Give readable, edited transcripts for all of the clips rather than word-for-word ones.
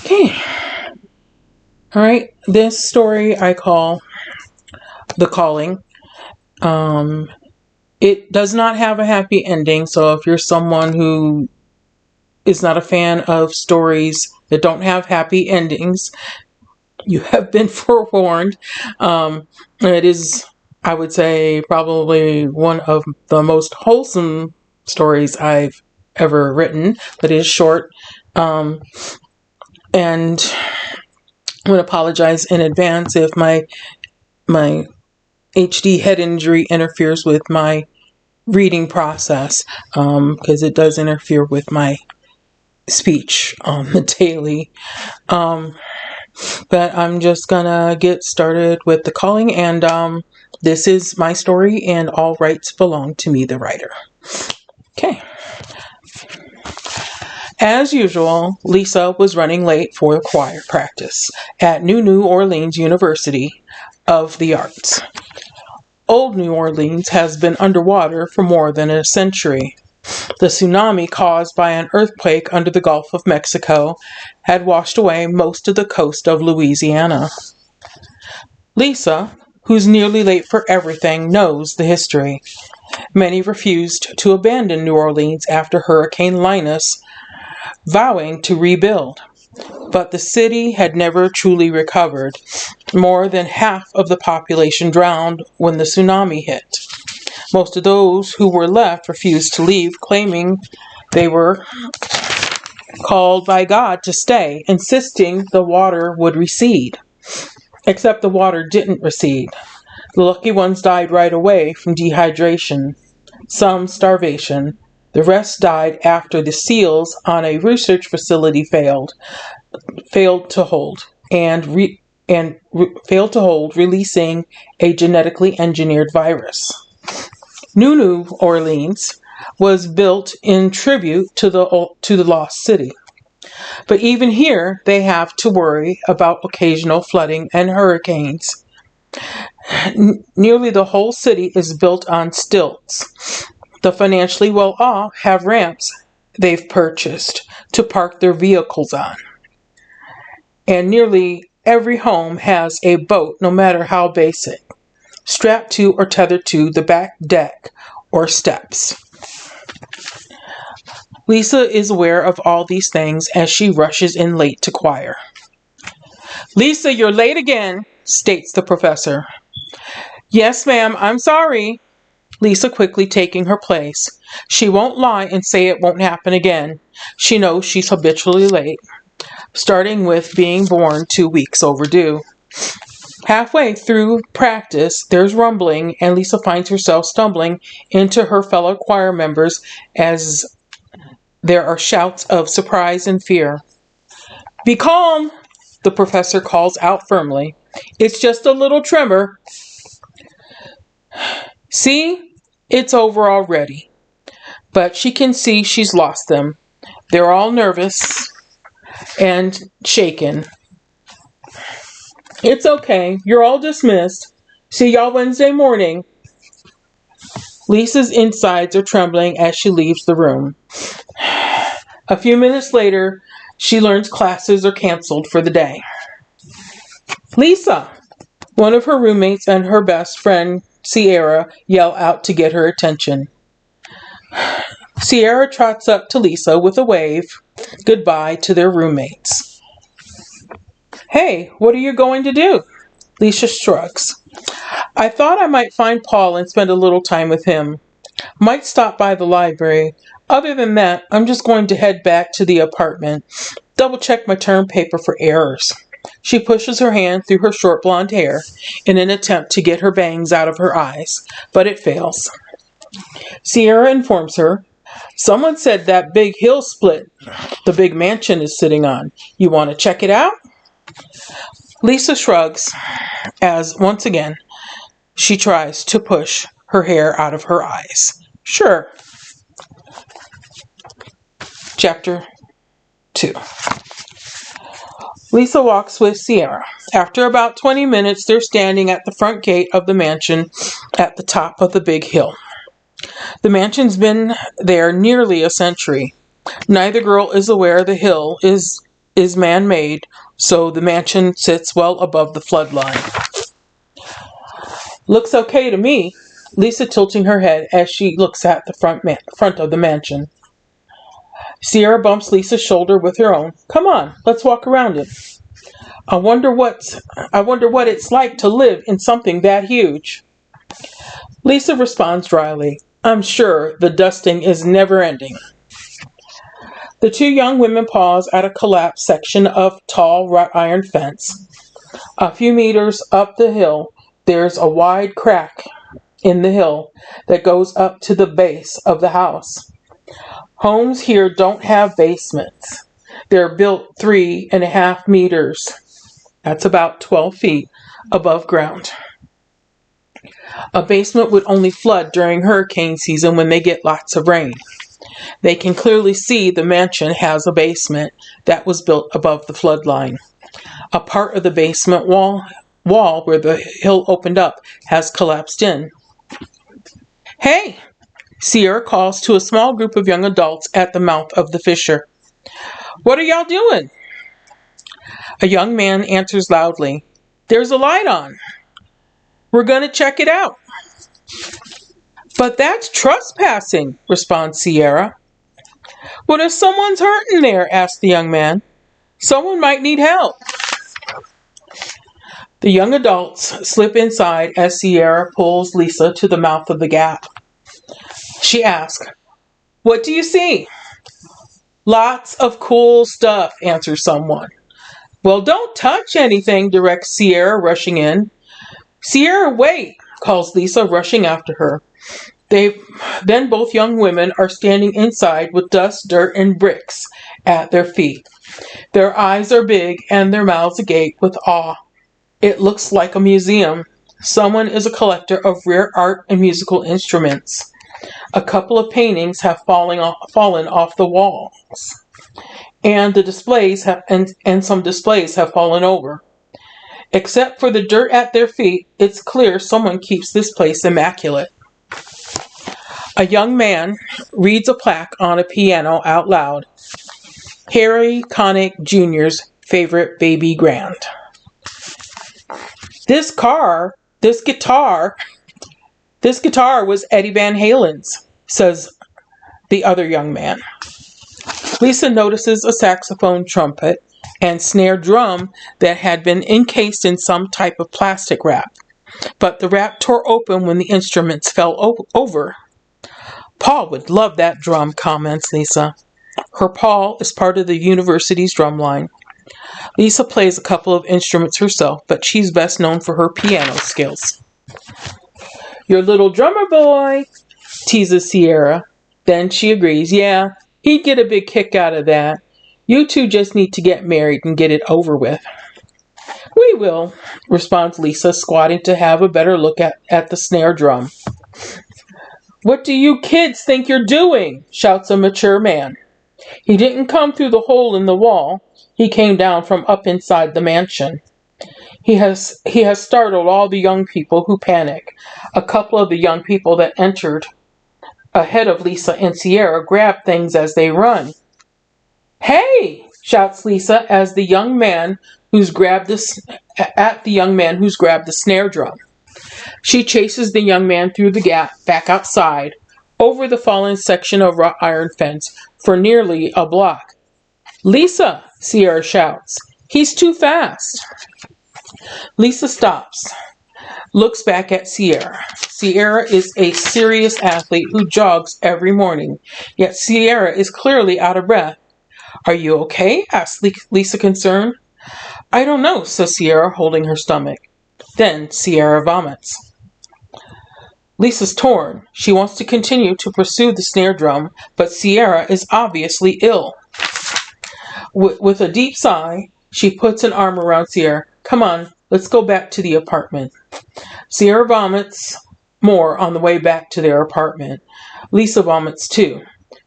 Okay. All right. This story I call The Calling. Um, it does not have a happy ending. So if you're someone who is not a fan of stories that don't have happy endings, you have been forewarned. It is, I would say, probably one of the most wholesome stories I've ever written, but it is short. And I would apologize in advance if my HD head injury interferes with my reading process, because it does interfere with my speech on the daily. But I'm just gonna get started with The Calling, and this is my story, and all rights belong to me, the writer. Okay. As usual, Lisa was running late for choir practice at New Orleans University of the Arts. Old New Orleans has been underwater for more than a century. The tsunami caused by an earthquake under the Gulf of Mexico had washed away most of the coast of Louisiana. Lisa, who's nearly late for everything, knows the history. Many refused to abandon New Orleans after Hurricane Linus, vowing to rebuild. But the city had never truly recovered. More than half of the population drowned when the tsunami hit. Most of those who were left refused to leave, claiming they were called by God to stay, insisting the water would recede. Except the water didn't recede. The lucky ones died right away from dehydration, some starvation. The rest died after the seals on a research facility failed to hold, failed to hold, releasing a genetically engineered virus. New Orleans was built in tribute to the lost city. But even here, they have to worry about occasional flooding and hurricanes. Nearly the whole city is built on stilts. The financially well-off have ramps they've purchased to park their vehicles on. And nearly every home has a boat, no matter how basic, strapped to or tethered to the back deck or steps. Lisa is aware of all these things as she rushes in late to choir. "Lisa, you're late again," states the professor. "Yes, ma'am, I'm sorry." Lisa quickly taking her place. She won't lie and say it won't happen again. She knows she's habitually late, starting with being born 2 weeks overdue. Halfway through practice, there's rumbling, and Lisa finds herself stumbling into her fellow choir members as there are shouts of surprise and fear. "Be calm," the professor calls out firmly. "It's just a little tremor. See? It's over already." But she can see she's lost them. They're all nervous and shaken. "It's okay. You're all dismissed. See y'all Wednesday morning." Lisa's insides are trembling as she leaves the room. A few minutes later, she learns classes are canceled for the day. "Lisa!" One of her roommates and her best friend, Sierra, yell out to get her attention. Sierra trots up to Lisa with a wave goodbye to their roommates. "Hey, what are you going to do?" Lisa shrugs. "I thought I might find Paul and spend a little time with him. Might stop by the library. Other than that, I'm just going to head back to the apartment. Double check my term paper for errors." She pushes her hand through her short blonde hair in an attempt to get her bangs out of her eyes, but it fails. Sierra informs her, "Someone said that big hill split the big mansion is sitting on. You want to check it out?" Lisa shrugs as, once again, she tries to push her hair out of her eyes. "Sure." Chapter 2. Lisa walks with Sierra. After about 20 minutes, they're standing at the front gate of the mansion at the top of the big hill. The mansion's been there nearly a century. Neither girl is aware the hill is is man-made, so the mansion sits well above the flood line. Looks okay to me, Lisa tilting her head as she looks at the front of the mansion. Sierra bumps Lisa's shoulder with her own. Come on, let's walk around it. I wonder what it's like to live in something that huge. Lisa responds dryly. I'm sure the dusting is never ending. The two young women pause at a collapsed section of tall wrought iron fence. A few meters up the hill, there's a wide crack in the hill that goes up to the base of the house. Homes here don't have basements. They're built 3.5 meters. That's about 12 feet above ground. A basement would only flood during hurricane season when they get lots of rain. They can clearly see the mansion has a basement that was built above the flood line. A part of the basement wall where the hill opened up has collapsed in. Hey! Sierra calls to a small group of young adults at the mouth of the fissure. What are y'all doing? A young man answers loudly. There's a light on. We're going to check it out. But that's trespassing, responds Sierra. What if someone's hurt in there? Asks the young man. Someone might need help. The young adults slip inside as Sierra pulls Lisa to the mouth of the gap. She asks, What do you see? Lots of cool stuff, answers someone. Well, don't touch anything, directs Sierra, rushing in. Sierra, wait, calls Lisa, rushing after her. Then both young women are standing inside with dust, dirt, and bricks at their feet. Their eyes are big and their mouths agape with awe. It looks like a museum. Someone is a collector of rare art and musical instruments. A couple of paintings have fallen off the walls, and some displays have fallen over. Except for the dirt at their feet, it's clear someone keeps this place immaculate. A young man reads a plaque on a piano out loud. Harry Connick Jr.'s favorite baby grand. This guitar was Eddie Van Halen's, says the other young man. Lisa notices a saxophone, trumpet, and snare drum that had been encased in some type of plastic wrap, but the wrap tore open when the instruments fell over. Paul would love that drum, comments Lisa. Her Paul is part of the university's drum line. Lisa plays a couple of instruments herself, but she's best known for her piano skills. Your little drummer boy, teases Sierra. Then she agrees, yeah, he'd get a big kick out of that. You two just need to get married and get it over with. We will, responds Lisa, squatting to have a better look at the snare drum. What do you kids think you're doing? Shouts a mature man. He didn't come through the hole in the wall. He came down from up inside the mansion. He has startled all the young people who panic. A couple of the young people that entered ahead of Lisa and Sierra grab things as they run. Hey! Shouts Lisa as the young man who's grabbed the snare drum. She chases the young man through the gap, back outside, over the fallen section of wrought iron fence for nearly a block. Lisa! Sierra shouts. He's too fast. Lisa stops, looks back at Sierra. Sierra is a serious athlete who jogs every morning, yet Sierra is clearly out of breath. Are you okay? Asks Lisa, concerned. I don't know, says Sierra, holding her stomach. Then Sierra vomits. Lisa's torn. She wants to continue to pursue the snare drum, but Sierra is obviously ill. With a deep sigh, she puts an arm around Sierra. Come on, let's go back to the apartment. Sierra vomits more on the way back to their apartment. Lisa vomits too.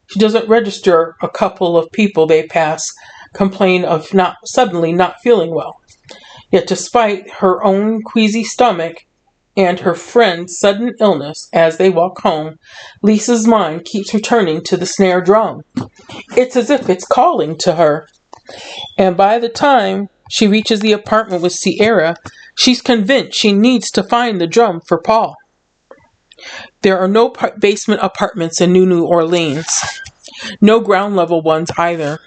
She doesn't register a couple of people they pass complain of suddenly not feeling well. Yet despite her own queasy stomach and her friend's sudden illness as they walk home, Lisa's mind keeps returning to the snare drum. It's as if it's calling to her. And by the time she reaches the apartment with Sierra, she's convinced she needs to find the drum for Paul. There are no basement apartments in New Orleans. No ground level ones either.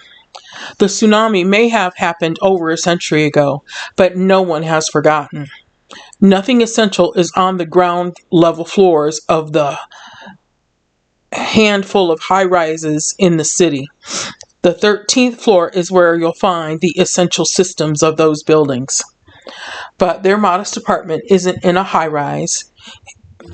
The tsunami may have happened over a century ago, but no one has forgotten. Nothing essential is on the ground level floors of the handful of high rises in the city. The 13th floor is where you'll find the essential systems of those buildings. But their modest apartment isn't in a high rise.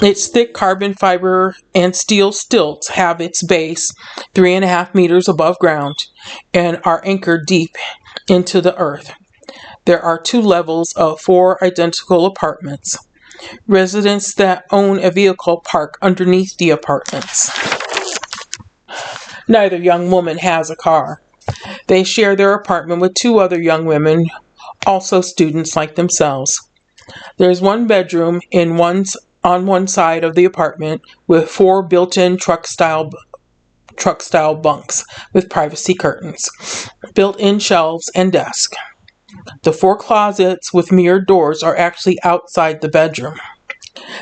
Its thick carbon fiber and steel stilts have its base 3.5 meters above ground and are anchored deep into the earth. There are 2 levels of 4 identical apartments. Residents that own a vehicle park underneath the apartments. Neither young woman has a car. They share their apartment with 2 other young women, also students like themselves. There's 1 bedroom on one side of the apartment with 4 built-in truck-style bunks with privacy curtains, built-in shelves and desk. The 4 closets with mirrored doors are actually outside the bedroom.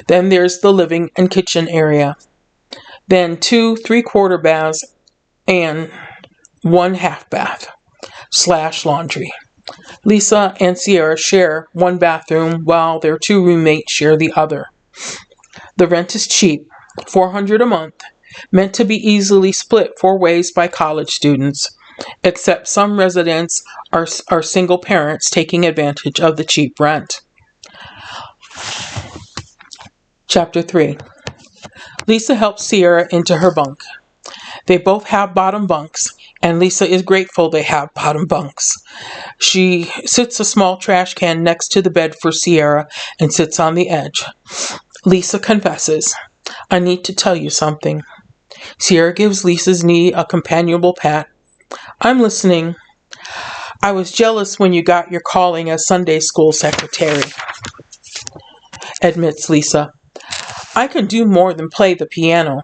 Then there's the living and kitchen area. Then 2 3/4 baths and 1 half bath / laundry. Lisa and Sierra share 1 bathroom while their 2 roommates share the other. The rent is cheap, $400 a month, meant to be easily split 4 ways by college students, except some residents are single parents taking advantage of the cheap rent. Chapter 3. Lisa helps Sierra into her bunk. They both have bottom bunks, and Lisa is grateful they have bottom bunks. She sits a small trash can next to the bed for Sierra and sits on the edge. Lisa confesses, "I need to tell you something." Sierra gives Lisa's knee a companionable pat. "I'm listening." "I was jealous when you got your calling as Sunday school secretary," admits Lisa. "I can do more than play the piano."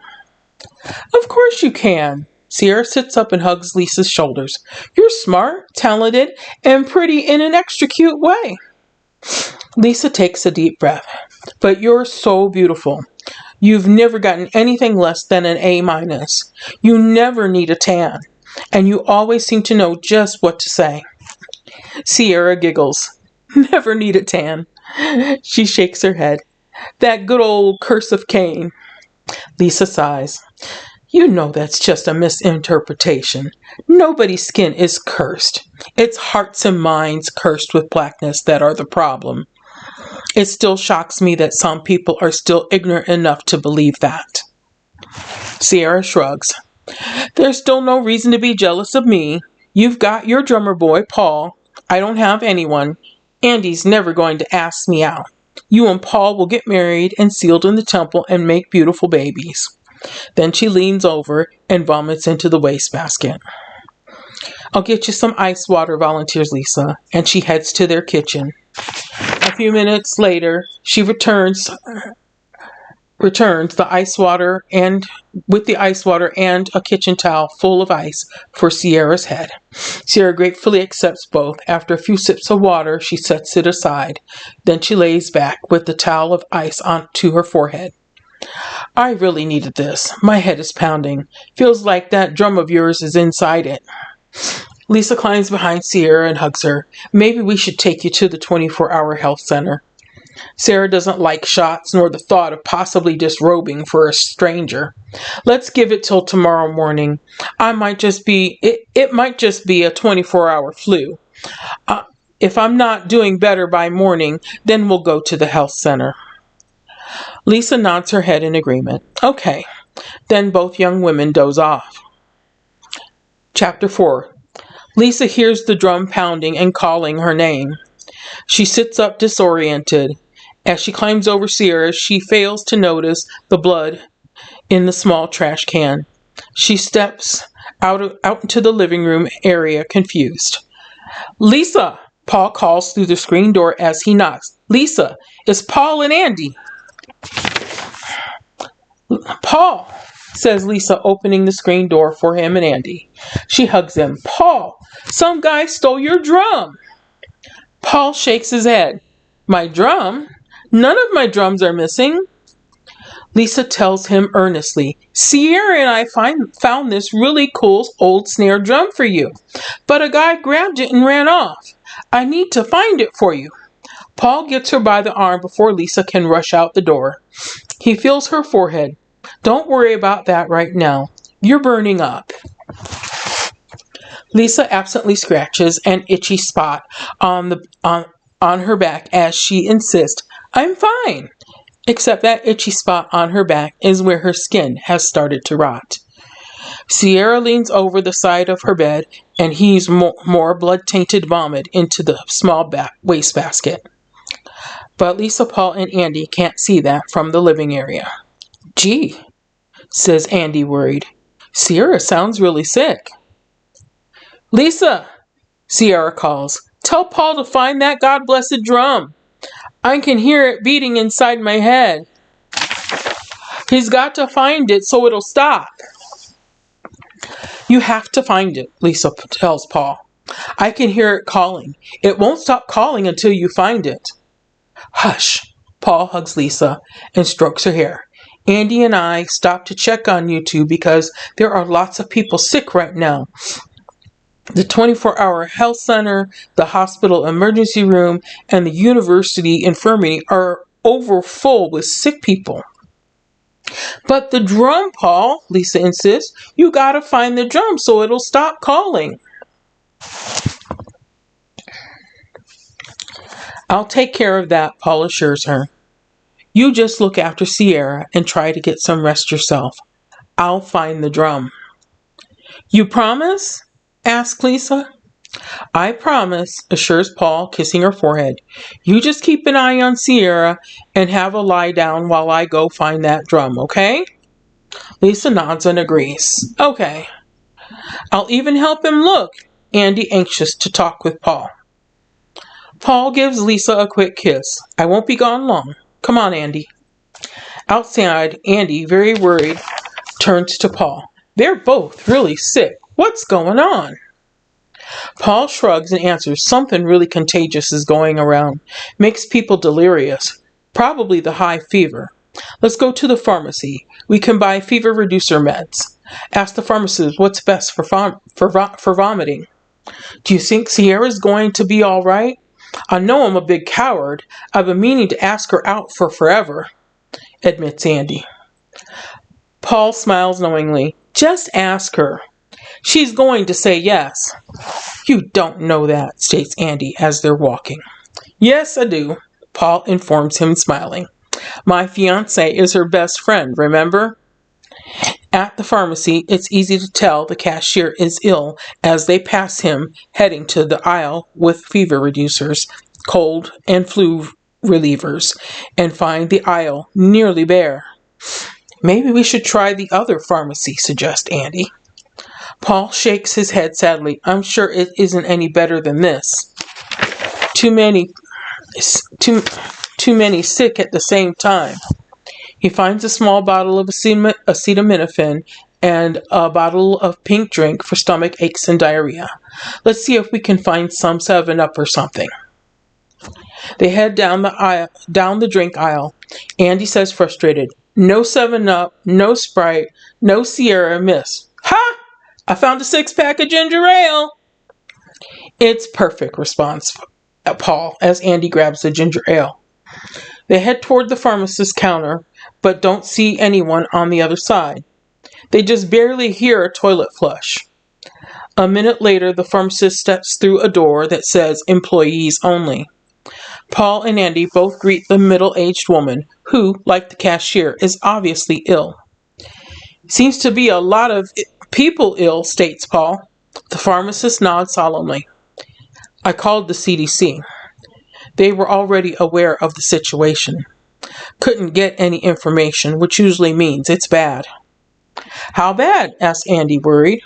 "Of course you can." Sierra sits up and hugs Lisa's shoulders. "You're smart, talented, and pretty in an extra cute way." Lisa takes a deep breath. "But you're so beautiful. You've never gotten anything less than an A-. You never need a tan. And you always seem to know just what to say." Sierra giggles. "Never need a tan." She shakes her head. "That good old curse of Cain." Lisa sighs. "You know that's just a misinterpretation. Nobody's skin is cursed. It's hearts and minds cursed with blackness that are the problem. It still shocks me that some people are still ignorant enough to believe that." Sierra shrugs. "There's still no reason to be jealous of me. You've got your drummer boy, Paul. I don't have anyone. Andy's never going to ask me out. You and Paul will get married and sealed in the temple and make beautiful babies." Then she leans over and vomits into the wastebasket. "I'll get you some ice water," volunteers Lisa, and she heads to their kitchen. A few minutes later, she returns the ice water and with the ice water and a kitchen towel full of ice for Sierra's head. Sierra gratefully accepts both. After a few sips of water, she sets it aside. Then she lays back with the towel of ice onto her forehead. "I really needed this. My head is pounding. Feels like that drum of yours is inside it." Lisa climbs behind Sierra and hugs her. "Maybe we should take you to the 24-hour health center." Sarah doesn't like shots nor the thought of possibly disrobing for a stranger. "Let's give it till tomorrow morning. It might just be a 24-hour flu. If I'm not doing better by morning, then we'll go to the health center." Lisa nods her head in agreement. "Okay." Then both young women doze off. Chapter 4. Lisa hears the drum pounding and calling her name. She sits up disoriented. As she climbs over Sierra, she fails to notice the blood in the small trash can. She steps out into the living room area confused. "Lisa!" Paul calls through the screen door as he knocks. "Lisa, it's Paul and Andy." "Paul!" says Lisa, opening the screen door for him and Andy. She hugs him. Paul, some guy stole your drum. Paul shakes his head. My drum? None of my drums are missing. Lisa tells him earnestly, Sierra and I found this really cool old snare drum for you, but a guy grabbed it and ran off. I need to find it for you. Paul gets her by the arm before Lisa can rush out the door. He feels her forehead. Don't worry about that right now. You're burning up. Lisa absently scratches an itchy spot on her back as she insists, I'm fine. Except that itchy spot on her back is where her skin has started to rot. Sierra leans over the side of her bed and heaves more blood-tainted vomit into the small wastebasket. But Lisa, Paul, and Andy can't see that from the living area. Gee, says Andy, worried. Sierra sounds really sick. Lisa, Sierra calls, tell Paul to find that God-blessed drum. I can hear it beating inside my head. He's got to find it so it'll stop. You have to find it, Lisa tells Paul. I can hear it calling. It won't stop calling until you find it. Hush, Paul hugs Lisa and strokes her hair. Andy and I stopped to check on you two because there are lots of people sick right now. The 24-hour health center, the hospital emergency room, and the university infirmary are overfull with sick people. But the drum, Paul, Lisa insists. You gotta find the drum so it'll stop calling. I'll take care of that, Paul assures her. You just look after Sierra and try to get some rest yourself. I'll find the drum. You promise? Asks Lisa. I promise, assures Paul, kissing her forehead. You just keep an eye on Sierra and have a lie down while I go find that drum, okay? Lisa nods and agrees. Okay. I'll even help him look, Andy anxious to talk with Paul. Paul gives Lisa a quick kiss. I won't be gone long. Come on, Andy. Outside, Andy, very worried, turns to Paul. They're both really sick. What's going on? Paul shrugs and answers, something really contagious is going around. Makes people delirious. Probably the high fever. Let's go to the pharmacy. We can buy fever reducer meds. Ask the pharmacist what's best for vomiting. Do you think Sierra's going to be all right? I know I'm a big coward. I've been meaning to ask her out for forever, admits Andy. Paul smiles knowingly. Just ask her. She's going to say yes. You don't know that, states Andy as they're walking. Yes, I do, Paul informs him, smiling. My fiancé is her best friend, remember? At the pharmacy, it's easy to tell the cashier is ill as they pass him heading to the aisle with fever reducers, cold and flu relievers, and find the aisle nearly bare. Maybe we should try the other pharmacy, suggests Andy. Paul shakes his head sadly. I'm sure it isn't any better than this. Too many sick at the same time. He finds a small bottle of acetaminophen and a bottle of pink drink for stomach aches and diarrhea. Let's see if we can find some 7-Up or something. They head down the drink aisle. Andy says frustrated, no 7-Up, no Sprite, no Sierra, miss. Ha! I found a 6-pack of ginger ale. It's perfect, responds Paul as Andy grabs the ginger ale. They head toward the pharmacist's counter, but don't see anyone on the other side. They just barely hear a toilet flush. A minute later, the pharmacist steps through a door that says employees only. Paul and Andy both greet the middle-aged woman, who, like the cashier, is obviously ill. Seems to be a lot of people ill, states Paul. The pharmacist nods solemnly. I called the CDC. They were already aware of the situation. Couldn't get any information, which usually means it's bad. How bad? Asks Andy, worried.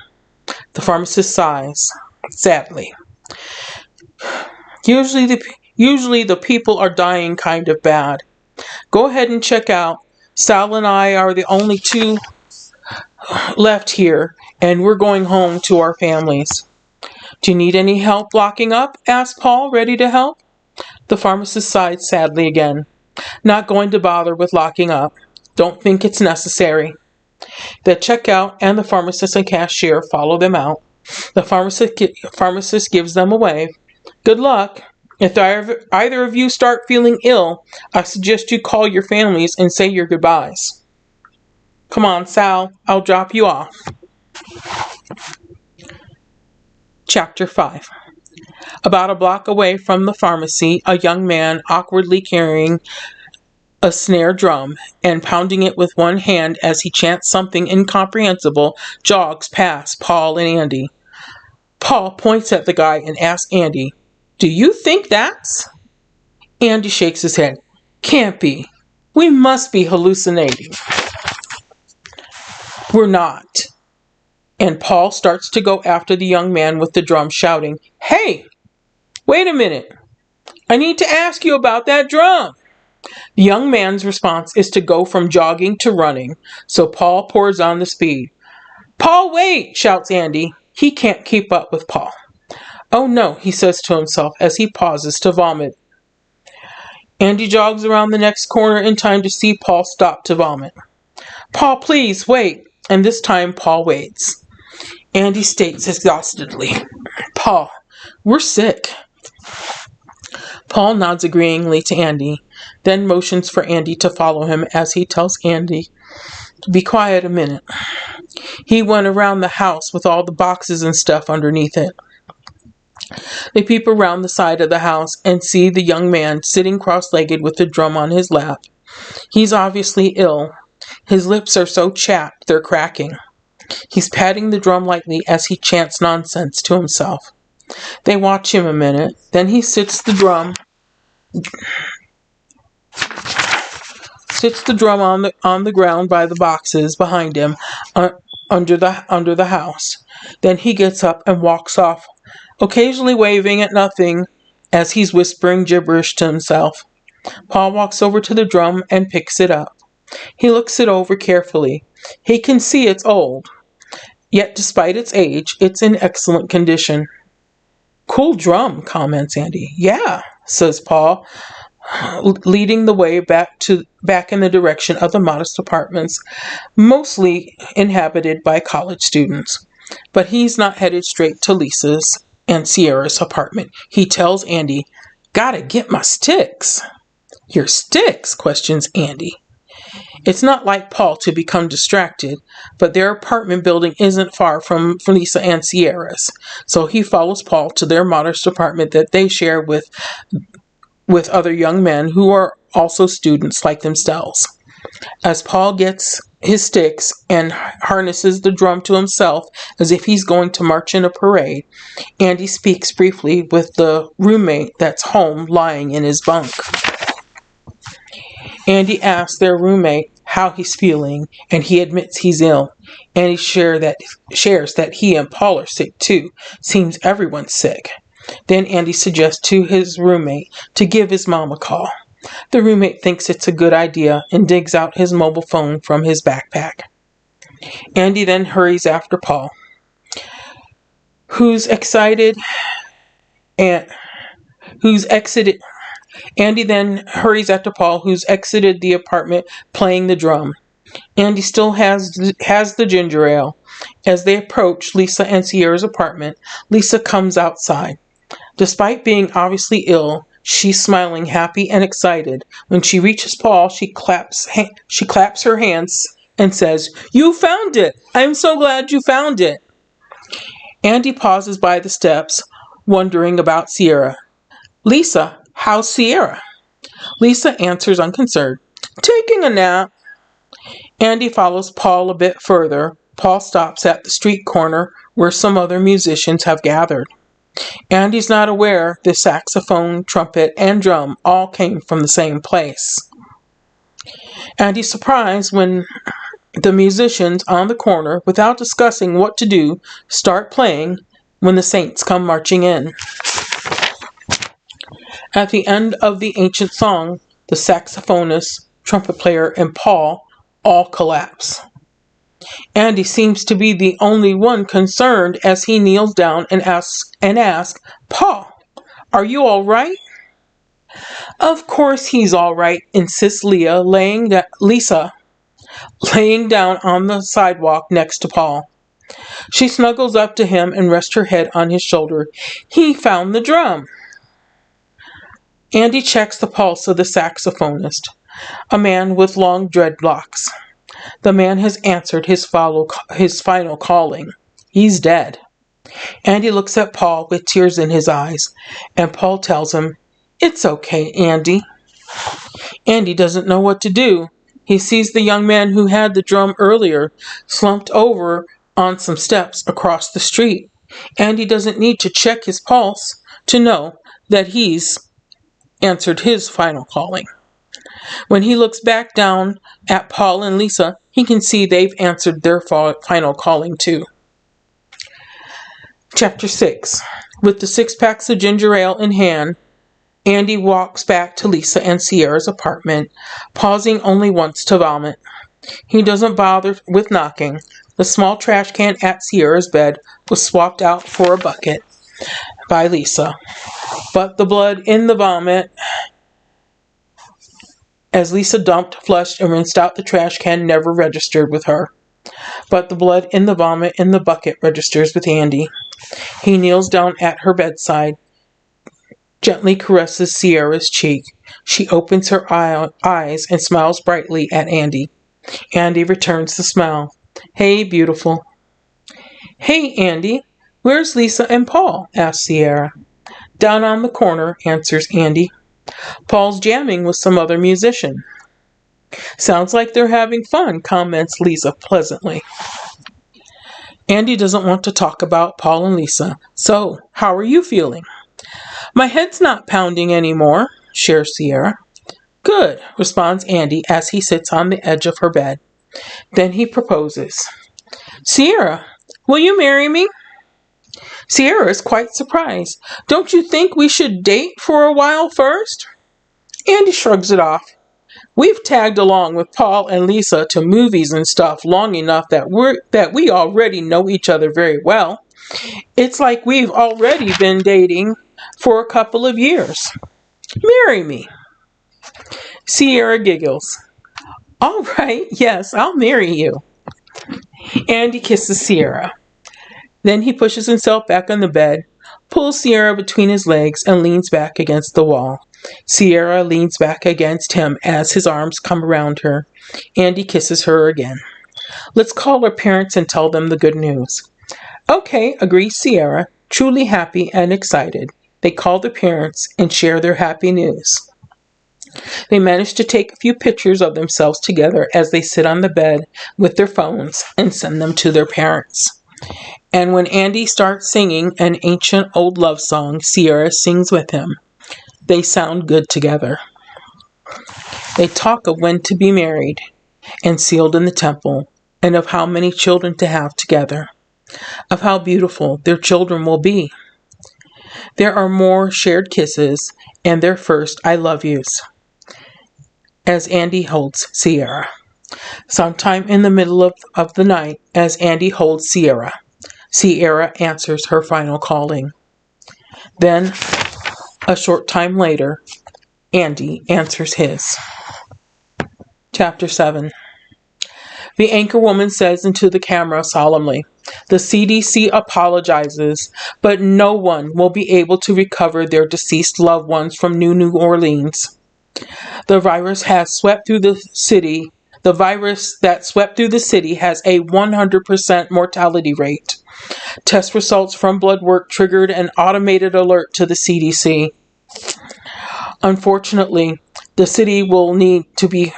The pharmacist sighs, sadly. Usually the people are dying kind of bad. Go ahead and check out. Sal and I are the only two left here, and we're going home to our families. Do you need any help locking up? Asked Paul, ready to help. The pharmacist sighed sadly again. Not going to bother with locking up. Don't think it's necessary. They check out, and the pharmacist and cashier follow them out. The pharmacist gives them a wave. Good luck. If either of you start feeling ill, I suggest you call your families and say your goodbyes. Come on, Sal. I'll drop you off. Chapter 5. About a block away from the pharmacy, a young man, awkwardly carrying a snare drum and pounding it with one hand as he chants something incomprehensible, jogs past Paul and Andy. Paul points at the guy and asks Andy, "Do you think that's?" Andy shakes his head. "Can't be. We must be hallucinating." "We're not." And Paul starts to go after the young man with the drum, shouting, "Hey, wait a minute. I need to ask you about that drum." The young man's response is to go from jogging to running, so Paul pours on the speed. "Paul, wait!" shouts Andy. He can't keep up with Paul. "Oh no," he says to himself as he pauses to vomit. Andy jogs around the next corner in time to see Paul stop to vomit. "Paul, please, wait." And this time Paul waits. Andy states exhaustedly, "Paul, we're sick." Paul nods agreeingly to Andy, then motions for Andy to follow him as he tells Andy to be quiet a minute. He went around the house with all the boxes and stuff underneath it. They peep around the side of the house and see the young man sitting cross-legged with the drum on his lap. He's obviously ill. His lips are so chapped they're cracking. He's patting the drum lightly as he chants nonsense to himself. They watch him a minute, then he sits the drum on the ground by the boxes behind him under the house. Then he gets up and walks off, occasionally waving at nothing as he's whispering gibberish to himself. Paul walks over to the drum and picks it up. He looks it over carefully. He can see it's old, yet despite its age, it's in excellent condition. "Cool drum," comments Andy. "Yeah," says Paul, leading the way back in the direction of the modest apartments, mostly inhabited by college students. But he's not headed straight to Lisa's and Sierra's apartment. He tells Andy, "Gotta get my sticks." "Your sticks?" questions Andy. It's not like Paul to become distracted, but their apartment building isn't far from Lisa and Sierra's, so he follows Paul to their modest apartment that they share with other young men who are also students like themselves. As Paul gets his sticks and harnesses the drum to himself as if he's going to march in a parade, Andy speaks briefly with the roommate that's home lying in his bunk. Andy asks their roommate how he's feeling, and he admits he's ill. Andy shares that he and Paul are sick too. Seems everyone's sick. Then Andy suggests to his roommate to give his mom a call. The roommate thinks it's a good idea and digs out his mobile phone from his backpack. Andy then hurries after Paul, who's exited. Andy then hurries after Paul, who's exited the apartment playing the drum. Andy still has the ginger ale. As they approach Lisa and Sierra's apartment, Lisa comes outside. Despite being obviously ill, she's smiling happy and excited. When she reaches Paul, she claps her hands and says, "You found it! I'm so glad you found it!" Andy pauses by the steps, wondering about Sierra. "Lisa, how's Sierra?" Lisa answers unconcerned, "Taking a nap." Andy follows Paul a bit further. Paul stops at the street corner where some other musicians have gathered. Andy's not aware the saxophone, trumpet, and drum all came from the same place. Andy's surprised when the musicians on the corner, without discussing what to do, start playing when the Saints come marching in. At the end of the ancient song, the saxophonist, trumpet player, and Paul all collapse. Andy seems to be the only one concerned as he kneels down and asks, "Paul, are you all right?" "Of course he's all right," insists Lisa, laying down on the sidewalk next to Paul. She snuggles up to him and rests her head on his shoulder. "He found the drum." Andy checks the pulse of the saxophonist, a man with long dreadlocks. The man has answered his final calling. He's dead. Andy looks at Paul with tears in his eyes, and Paul tells him, "It's okay, Andy." Andy doesn't know what to do. He sees the young man who had the drum earlier slumped over on some steps across the street. Andy doesn't need to check his pulse to know that he's answered his final calling. When he looks back down at Paul and Lisa, he can see they've answered their final calling too. Chapter 6. With the 6-packs of ginger ale in hand, Andy walks back to Lisa and Sierra's apartment, pausing only once to vomit. He doesn't bother with knocking. The small trash can at Sierra's bed was swapped out for a bucket by Lisa. But the blood in the vomit, as Lisa dumped, flushed, and rinsed out the trash can, never registered with her. But the blood in the vomit in the bucket registers with Andy. He kneels down at her bedside, gently caresses Sierra's cheek. She opens her eyes and smiles brightly at Andy. Andy returns the smile. "Hey, beautiful." "Hey, Andy, where's Lisa and Paul?" asks Sierra. "Down on the corner," answers Andy. "Paul's jamming with some other musician." "Sounds like they're having fun," comments Lisa pleasantly. Andy doesn't want to talk about Paul and Lisa. "So, how are you feeling?" "My head's not pounding anymore," shares Sierra. "Good," responds Andy as he sits on the edge of her bed. Then he proposes. "Sierra, will you marry me?" Sierra is quite surprised. "Don't you think we should date for a while first?" Andy shrugs it off. "We've tagged along with Paul and Lisa to movies and stuff long enough that we already know each other very well. It's like we've already been dating for a couple of years. Marry me." Sierra giggles. "All right, yes, I'll marry you." Andy kisses Sierra. Then he pushes himself back on the bed, pulls Sierra between his legs, and leans back against the wall. Sierra leans back against him as his arms come around her. Andy kisses her again. "Let's call our parents and tell them the good news." "Okay," agrees Sierra, truly happy and excited. They call their parents and share their happy news. They manage to take a few pictures of themselves together as they sit on the bed with their phones and send them to their parents. And when Andy starts singing an ancient old love song, Sierra sings with him. They sound good together. They talk of when to be married and sealed in the temple, and of how many children to have together, of how beautiful their children will be. There are more shared kisses and their first "I love yous" as Andy holds Sierra. Sometime in the middle of the night, as Andy holds Sierra, Sierra answers her final calling. Then, a short time later, Andy answers his. Chapter 7. The anchorwoman says into the camera solemnly, "The CDC apologizes, but no one will be able to recover their deceased loved ones from New Orleans. The virus has swept through the city. The virus that swept through the city has a 100% mortality rate. Test results from blood work triggered an automated alert to the CDC. Unfortunately, the city will need to be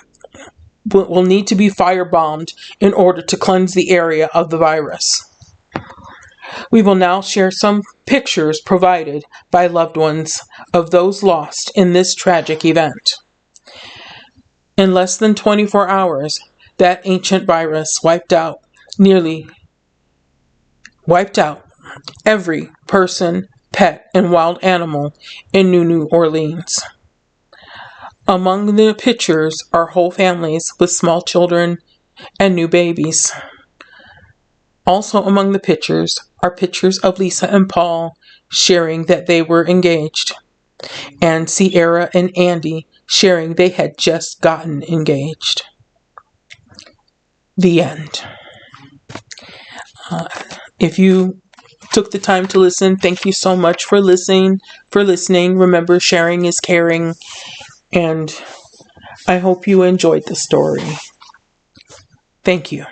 firebombed in order to cleanse the area of the virus. We will now share some pictures provided by loved ones of those lost in this tragic event. In less than 24 hours, that ancient virus wiped out every person, pet, and wild animal in New Orleans. Among the pictures are whole families with small children and new babies. Also among the pictures are pictures of Lisa and Paul sharing that they were engaged, and Sierra and Andy sharing they had just gotten engaged. The end. If you took the time to listen, thank you so much for listening. Remember, sharing is caring, and I hope you enjoyed the story. Thank you.